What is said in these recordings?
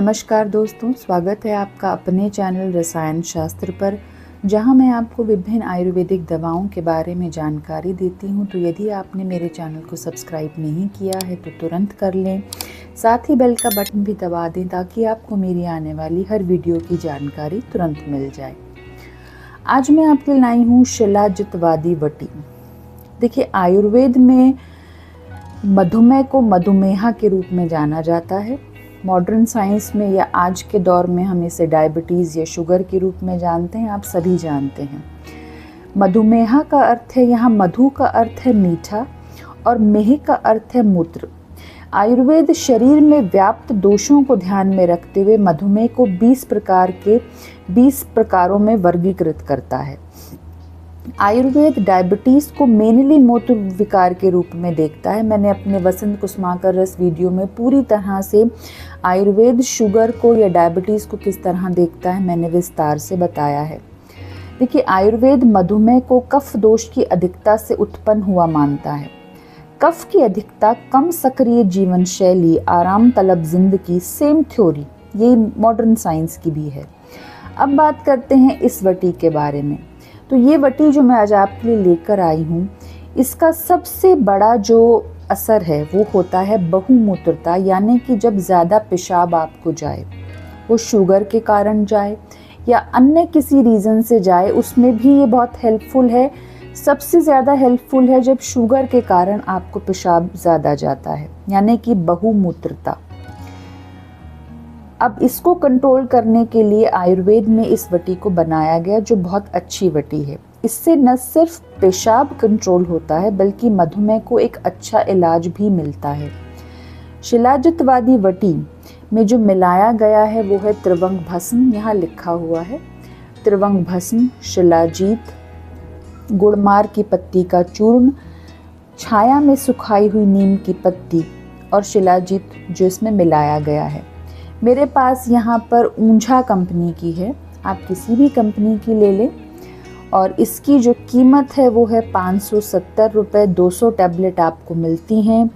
नमस्कार दोस्तों, स्वागत है आपका अपने चैनल रसायन शास्त्र पर, जहां मैं आपको विभिन्न आयुर्वेदिक दवाओं के बारे में जानकारी देती हूं। तो यदि आपने मेरे चैनल को सब्सक्राइब नहीं किया है तो तुरंत कर लें, साथ ही बेल का बटन भी दबा दें ताकि आपको मेरी आने वाली हर वीडियो की जानकारी तुरंत मिल जाए। आज मैं आपके लिए लाई हूँ शिलाजितवादी वटी। देखिए, आयुर्वेद में मधुमेह को मधुमेहा के रूप में जाना जाता है। मॉडर्न साइंस में या आज के दौर में हम इसे डायबिटीज़ या शुगर के रूप में जानते हैं, आप सभी जानते हैं। मधुमेहा का अर्थ है, यहाँ मधु का अर्थ है मीठा और मेह का अर्थ है मूत्र। आयुर्वेद शरीर में व्याप्त दोषों को ध्यान में रखते हुए मधुमेह को 20 प्रकारों में वर्गीकृत करता है। आयुर्वेद डायबिटीज़ को मेनली मूत्र विकार के रूप में देखता है। मैंने अपने वसंत कुसुमाकर रस वीडियो में पूरी तरह से आयुर्वेद शुगर को या डायबिटीज़ को किस तरह देखता है मैंने विस्तार से बताया है। देखिए, आयुर्वेद मधुमेह को कफ दोष की अधिकता से उत्पन्न हुआ मानता है। कफ की अधिकता, कम सक्रिय जीवन शैली, आराम तलब जिंदगी, सेम थ्योरी ये मॉडर्न साइंस की भी है। अब बात करते हैं इस वटी के बारे में। तो ये वटी जो मैं आज आपके लिए लेकर आई हूँ, इसका सबसे बड़ा जो असर है वो होता है बहुमूत्रता, यानी कि जब ज़्यादा पेशाब आपको जाए, वो शुगर के कारण जाए या अन्य किसी रीज़न से जाए, उसमें भी ये बहुत हेल्पफुल है। सबसे ज़्यादा हेल्पफुल है जब शुगर के कारण आपको पेशाब ज़्यादा जाता है, यानी कि बहुमूत्रता। अब इसको कंट्रोल करने के लिए आयुर्वेद में इस वटी को बनाया गया, जो बहुत अच्छी वटी है। इससे न सिर्फ पेशाब कंट्रोल होता है बल्कि मधुमेह को एक अच्छा इलाज भी मिलता है। शिलाजितवादी वटी में जो मिलाया गया है वो है त्रिवंग भस्म। यहाँ लिखा हुआ है त्रिवंग भस्म, शिलाजीत, गुड़मार की पत्ती का चूर्ण, छाया में सुखाई हुई नीम की पत्ती और शिलाजीत जो इसमें मिलाया गया है। मेरे पास यहाँ पर ऊंझा कंपनी की है, आप किसी भी कंपनी की ले लें और इसकी जो कीमत है वो है 570 रुपये। 200 टैबलेट आपको मिलती हैं।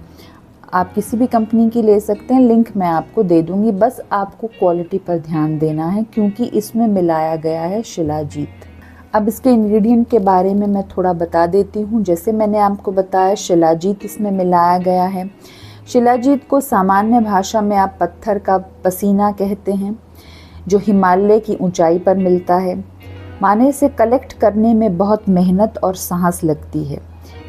आप किसी भी कंपनी की ले सकते हैं, लिंक मैं आपको दे दूँगी। बस आपको क्वालिटी पर ध्यान देना है क्योंकि इसमें मिलाया गया है शिलाजीत। अब इसके इंग्रेडिएंट के बारे में मैं थोड़ा बता देती हूँ। जैसे मैंने आपको बताया, शिलाजीत इसमें मिलाया गया है। शिलाजीत को सामान्य भाषा में आप पत्थर का पसीना कहते हैं, जो हिमालय की ऊंचाई पर मिलता है। माने इसे कलेक्ट करने में बहुत मेहनत और साहस लगती है।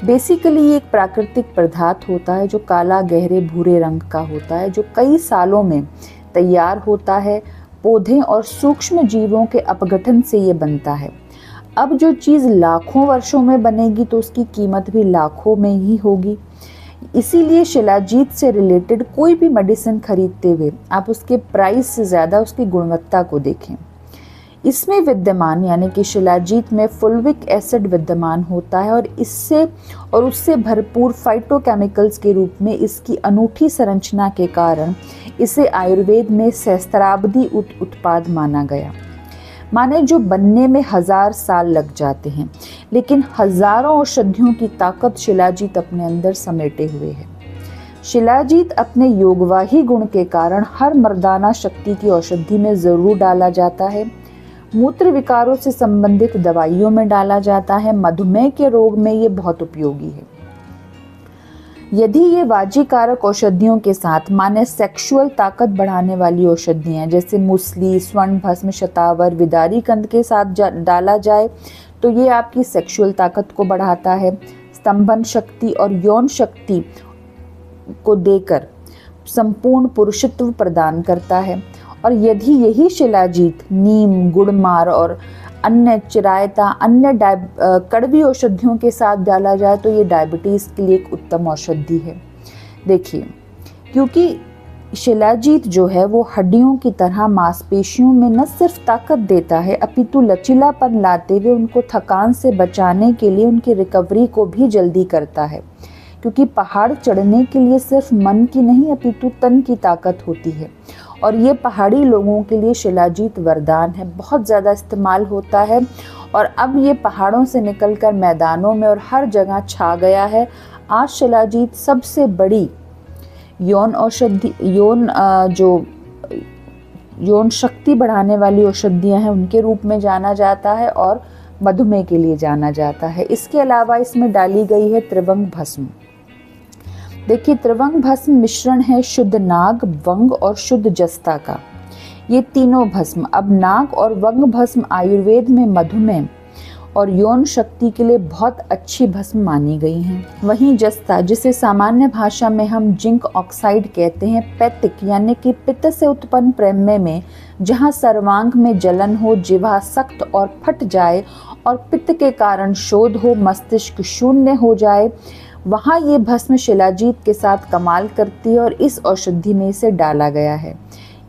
बेसिकली ये एक प्राकृतिक पदार्थ होता है जो काला गहरे भूरे रंग का होता है, जो कई सालों में तैयार होता है। पौधे और सूक्ष्म जीवों के अपघटन से ये बनता है। अब जो चीज़ लाखों वर्षों में बनेगी तो उसकी कीमत भी लाखों में ही होगी। इसीलिए शिलाजीत से रिलेटेड कोई भी मेडिसिन खरीदते हुए आप उसके प्राइस से ज़्यादा उसकी गुणवत्ता को देखें। इसमें विद्यमान यानी कि शिलाजीत में फुल्विक एसिड विद्यमान होता है और उससे भरपूर फाइटोकेमिकल्स के रूप में इसकी अनूठी संरचना के कारण इसे आयुर्वेद में सहस्त्राब्दी उत्पाद माना गया। माने जो बनने में 1000 साल लग जाते हैं, लेकिन हजारों औषधियों की ताकत शिलाजीत अपने अंदर समेटे हुए है। शिलाजीत अपने योगवाही गुण के कारण हर मर्दाना शक्ति की औषधि में जरूर डाला जाता है। मूत्र विकारों से संबंधित दवाइयों में डाला जाता है। मधुमेह के रोग में ये बहुत उपयोगी है। यदि ये वाजीकारक औषधियों के साथ, माने सेक्सुअल ताकत बढ़ाने वाली औषधियाँ जैसे मूसली, स्वर्ण भस्म, शतावर, विदारी कंद के साथ डाला जाए तो ये आपकी सेक्सुअल ताकत को बढ़ाता है, स्तंभन शक्ति और यौन शक्ति को देकर संपूर्ण पुरुषत्व प्रदान करता है। और यदि यही शिलाजीत नीम, गुड़मार और अन्य चिरायता, अन्य कड़वी औषधियों के साथ डाला जाए तो ये डायबिटीज़ के लिए एक उत्तम औषधि है। देखिए, क्योंकि शिलाजीत जो है वो हड्डियों की तरह मांसपेशियों में न सिर्फ ताकत देता है अपितु लचीलापन लाते हुए उनको थकान से बचाने के लिए उनकी रिकवरी को भी जल्दी करता है। क्योंकि पहाड़ चढ़ने के लिए सिर्फ मन की नहीं अपितु तन की ताकत होती है और ये पहाड़ी लोगों के लिए शिलाजीत वरदान है, बहुत ज़्यादा इस्तेमाल होता है। और अब ये पहाड़ों से निकलकर मैदानों में और हर जगह छा गया है। आज शिलाजीत सबसे बड़ी यौन औषधि, जो यौन शक्ति बढ़ाने वाली औषधियाँ हैं उनके रूप में जाना जाता है और मधुमेह के लिए जाना जाता है। इसके अलावा इसमें डाली गई है त्रिवंग भस्म। देखिए, त्रिवंग भस्म मिश्रण है शुद्ध नाग, वंग और शुद्ध जस्ता का। ये तीनों भस्म, अब नाग और वंग भस्म आयुर्वेद में मधुमेह और यौन शक्ति के लिए बहुत अच्छी भस्म मानी गई हैं। वहीं जस्ता, जिसे सामान्य भाषा में हम जिंक ऑक्साइड कहते हैं, पैतिक यानी कि पित्त से उत्पन्न प्रेम्य में जहां सर्वांग में जलन हो, जिह्वा सख्त और फट जाए और पित्त के कारण शोध हो, मस्तिष्क शून्य हो जाए, वहाँ ये भस्म शिलाजीत के साथ कमाल करती है और इस औषधि में इसे डाला गया है।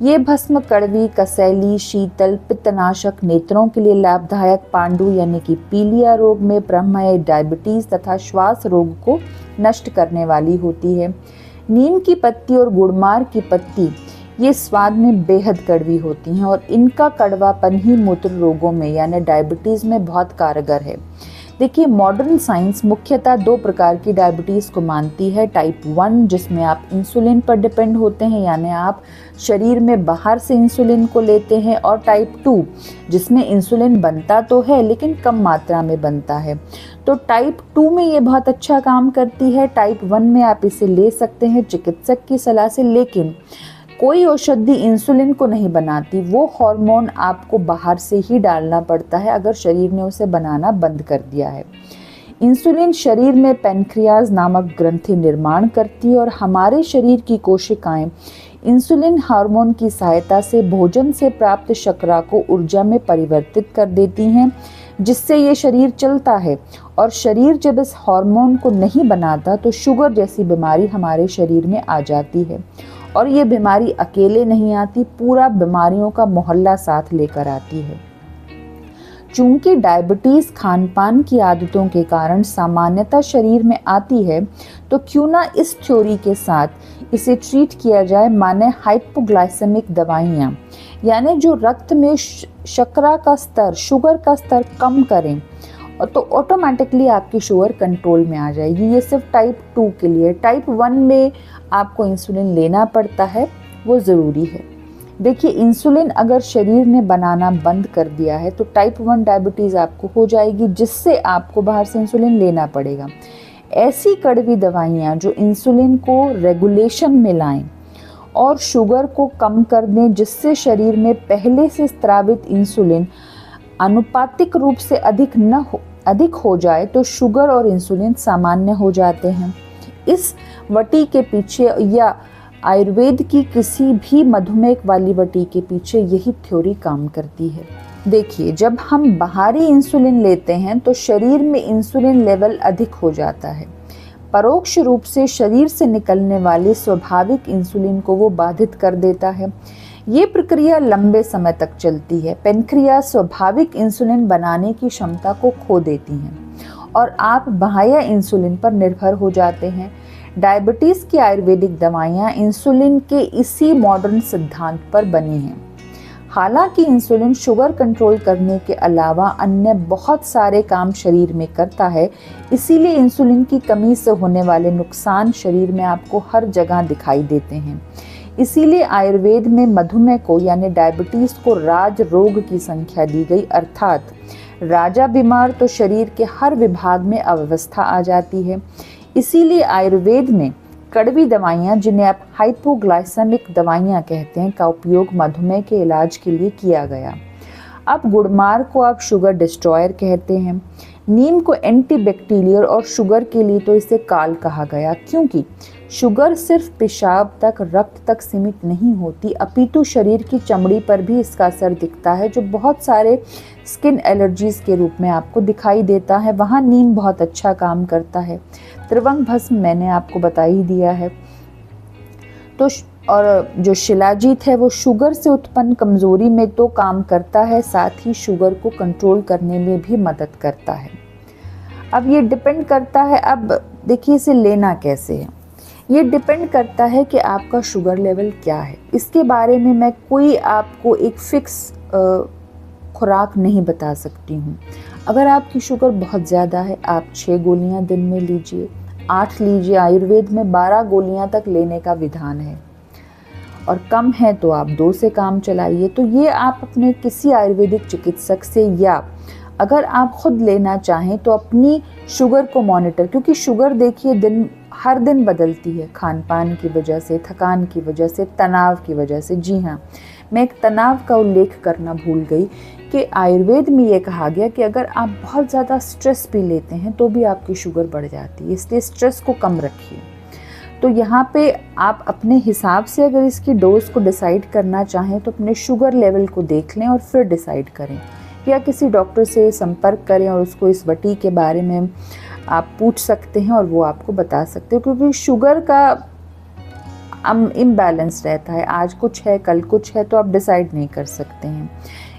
ये भस्म कड़वी, कसैली, शीतल, पित्तनाशक, नेत्रों के लिए लाभदायक, पांडु यानी कि पीलिया रोग में, प्रमेह, डायबिटीज तथा श्वास रोग को नष्ट करने वाली होती है। नीम की पत्ती और गुड़मार की पत्ती ये स्वाद में बेहद कड़वी होती हैं और इनका कड़वापन ही मूत्र रोगों में यानी डायबिटीज में बहुत कारगर है। देखिए, मॉडर्न साइंस मुख्यतः दो प्रकार की डायबिटीज़ को मानती है। टाइप 1 जिसमें आप इंसुलिन पर डिपेंड होते हैं यानी आप शरीर में बाहर से इंसुलिन को लेते हैं, और टाइप 2 जिसमें इंसुलिन बनता तो है लेकिन कम मात्रा में बनता है। तो टाइप 2 में ये बहुत अच्छा काम करती है। टाइप 1 में आप इसे ले सकते हैं चिकित्सक की सलाह से, लेकिन कोई औषधि इंसुलिन को नहीं बनाती, वो हार्मोन आपको बाहर से ही डालना पड़ता है अगर शरीर ने उसे बनाना बंद कर दिया है। इंसुलिन शरीर में पैनक्रियाज नामक ग्रंथि निर्माण करती है और हमारे शरीर की कोशिकाएं इंसुलिन हार्मोन की सहायता से भोजन से प्राप्त शर्करा को ऊर्जा में परिवर्तित कर देती हैं, जिससे ये शरीर चलता है। और शरीर जब इस हार्मोन को नहीं बनाता तो शुगर जैसी बीमारी हमारे शरीर में आ जाती है, और ये बीमारी अकेले नहीं आती, पूरा बीमारियों का मोहल्ला साथ लेकर आती है। चूंकि डायबिटीज खान पान की आदतों के कारण सामान्यतः शरीर में आती है, तो क्यों ना इस थ्योरी के साथ इसे ट्रीट किया जाए, माने हाइपोग्लाइसेमिक दवाइयाँ, यानी जो रक्त में शर्करा का स्तर, शुगर का स्तर कम करें, तो ऑटोमेटिकली आपकी शुगर कंट्रोल में आ जाएगी। ये सिर्फ टाइप 2 के लिए। टाइप 1 में आपको इंसुलिन लेना पड़ता है, वो ज़रूरी है। देखिए, इंसुलिन अगर शरीर ने बनाना बंद कर दिया है तो टाइप 1 डायबिटीज़ आपको हो जाएगी, जिससे आपको बाहर से इंसुलिन लेना पड़ेगा। ऐसी कड़वी दवाइयाँ जो इंसुलिन को रेगुलेशन में लाएं और शुगर को कम कर दें, जिससे शरीर में पहले से स्रावित इंसुलिन अनुपातिक रूप से अधिक हो जाए, तो शुगर और इंसुलिन सामान्य हो जाते हैं। इस वटी के पीछे या आयुर्वेद की किसी भी मधुमेह वाली वटी के पीछे यही थ्योरी काम करती है। देखिए, जब हम बाहरी इंसुलिन लेते हैं तो शरीर में इंसुलिन लेवल अधिक हो जाता है। परोक्ष रूप से शरीर से निकलने वाली स्वाभाविक इंसुलिन को वो बाधित कर देता है। ये प्रक्रिया लंबे समय तक चलती है। पेनक्रियाज स्वाभाविक इंसुलिन बनाने की क्षमता को खो देती हैं और आप बाह्य इंसुलिन पर निर्भर हो जाते हैं। डायबिटीज़ की आयुर्वेदिक दवाइयाँ इंसुलिन के इसी मॉडर्न सिद्धांत पर बनी हैं। हालांकि इंसुलिन शुगर कंट्रोल करने के अलावा अन्य बहुत सारे काम शरीर में करता है, इसीलिए इंसुलिन की कमी से होने वाले नुकसान शरीर में आपको हर जगह दिखाई देते हैं। इसीलिए आयुर्वेद में मधुमेह को यानी डायबिटीज़ को राज रोग की संख्या दी गई, अर्थात राजा बीमार तो शरीर के हर विभाग में अव्यवस्था आ जाती है। इसीलिए आयुर्वेद में कड़वी दवाइयाँ, जिन्हें आप हाइपोग्लाइसेमिक दवाइयाँ कहते हैं, का उपयोग मधुमेह के इलाज के लिए किया गया। अब गुड़मार को आप शुगर डिस्ट्रॉयर कहते हैं। नीम को एंटीबैक्टीरियल और शुगर के लिए तो इसे काल कहा गया, क्योंकि शुगर सिर्फ पेशाब तक, रक्त तक सीमित नहीं होती, अपितु शरीर की चमड़ी पर भी इसका असर दिखता है, जो बहुत सारे स्किन एलर्जीज के रूप में आपको दिखाई देता है। वहाँ नीम बहुत अच्छा काम करता है। त्रिवंग भस्म मैंने आपको बता ही दिया है। तो और जो शिलाजीत है वो शुगर से उत्पन्न कमज़ोरी में तो काम करता है, साथ ही शुगर को कंट्रोल करने में भी मदद करता है। अब ये डिपेंड करता है, अब देखिए इसे लेना कैसे है। ये डिपेंड करता है कि आपका शुगर लेवल क्या है। इसके बारे में मैं कोई आपको एक फिक्स खुराक नहीं बता सकती हूँ। अगर आपकी शुगर बहुत ज़्यादा है, आप 6 गोलियाँ दिन में लीजिए, 8 लीजिए। आयुर्वेद में 12 गोलियाँ तक लेने का विधान है। और कम है तो आप 2 से काम चलाइए। तो ये आप अपने किसी आयुर्वेदिक चिकित्सक से, या अगर आप खुद लेना चाहें तो अपनी शुगर को मॉनिटर, क्योंकि शुगर देखिए हर दिन बदलती है, खान पान की वजह से, थकान की वजह से, तनाव की वजह से। जी हाँ, मैं एक तनाव का उल्लेख करना भूल गई कि आयुर्वेद में ये कहा गया कि अगर आप बहुत ज़्यादा स्ट्रेस भी लेते हैं तो भी आपकी शुगर बढ़ जाती है, इसलिए स्ट्रेस को कम रखिए। तो यहाँ पे आप अपने हिसाब से अगर इसकी डोज को डिसाइड करना चाहें तो अपने शुगर लेवल को देख लें और फिर डिसाइड करें, या किसी डॉक्टर से संपर्क करें और उसको इस वटी के बारे में आप पूछ सकते हैं और वो आपको बता सकते हैं, क्योंकि शुगर का इम्बैलेंस रहता है, आज कुछ है कल कुछ है, तो आप डिसाइड नहीं कर सकते हैं।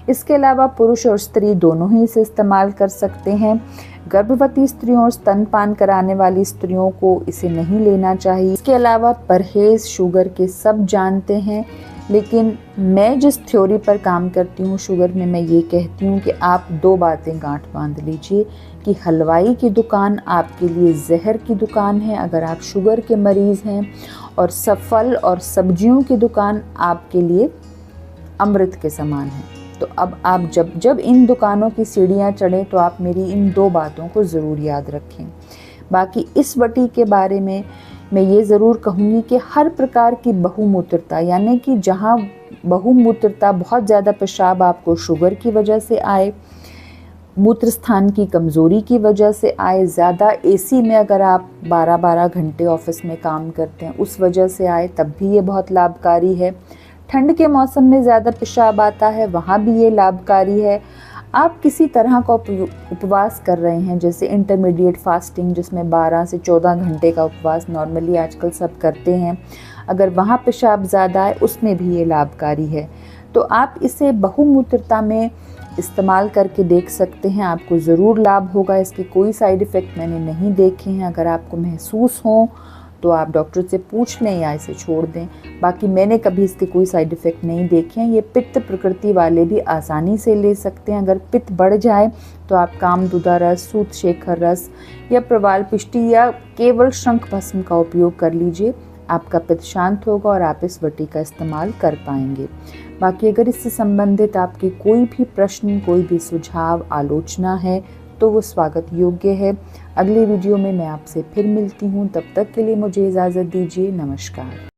इसके अलावा पुरुष और स्त्री दोनों ही इसे इस्तेमाल कर सकते हैं। गर्भवती स्त्रियों और स्तनपान कराने वाली स्त्रियों को इसे नहीं लेना चाहिए। इसके अलावा परहेज शुगर के सब जानते हैं, लेकिन मैं जिस थ्योरी पर काम करती हूँ शुगर में, मैं ये कहती हूँ कि आप 2 बातें गांठ बांध लीजिए कि हलवाई की दुकान आपके लिए जहर की दुकान है अगर आप शुगर के मरीज़ हैं, और फल और सब्जियों की दुकान आपके लिए अमृत के समान है। तो अब आप जब इन दुकानों की सीढ़ियाँ चढ़ें तो आप मेरी इन 2 बातों को ज़रूर याद रखें। बाकी इस वटी के बारे में मैं ये ज़रूर कहूँगी कि हर प्रकार की बहुमूत्रता, यानी कि जहाँ बहुमूत्रता, बहुत ज़्यादा पेशाब आपको शुगर की वजह से आए, मूत्र स्थान की कमज़ोरी की वजह से आए, ज़्यादा एसी में अगर आप 12-12 घंटे ऑफिस में काम करते हैं उस वजह से आए, तब भी ये बहुत लाभकारी है। ठंड के मौसम में ज़्यादा पेशाब आता है, वहाँ भी ये लाभकारी है। आप किसी तरह का उपवास कर रहे हैं, जैसे इंटरमीडिएट फास्टिंग, जिसमें 12 से 14 घंटे का उपवास नॉर्मली आजकल सब करते हैं, अगर वहाँ पेशाब ज़्यादा है उसमें भी ये लाभकारी है। तो आप इसे बहुमूत्रता में इस्तेमाल करके देख सकते हैं, आपको ज़रूर लाभ होगा। इसके कोई साइड इफ़ेक्ट मैंने नहीं देखे हैं। अगर आपको महसूस हो तो आप डॉक्टर से पूछ लें या इसे छोड़ दें। बाकी मैंने कभी इसके कोई साइड इफ़ेक्ट नहीं देखे हैं। ये पित्त प्रकृति वाले भी आसानी से ले सकते हैं। अगर पित्त बढ़ जाए तो आप कामदुदा रस, सूत शेखर रस या प्रवाल पिष्टी या केवल शंख भस्म का उपयोग कर लीजिए, आपका पित्त शांत होगा और आप इस वटी का इस्तेमाल कर पाएंगे। बाकी अगर इससे संबंधित आपके कोई भी प्रश्न, कोई भी सुझाव, आलोचना है तो वो स्वागत योग्य है। अगले वीडियो में मैं आपसे फिर मिलती हूँ, तब तक के लिए मुझे इजाज़त दीजिए। नमस्कार।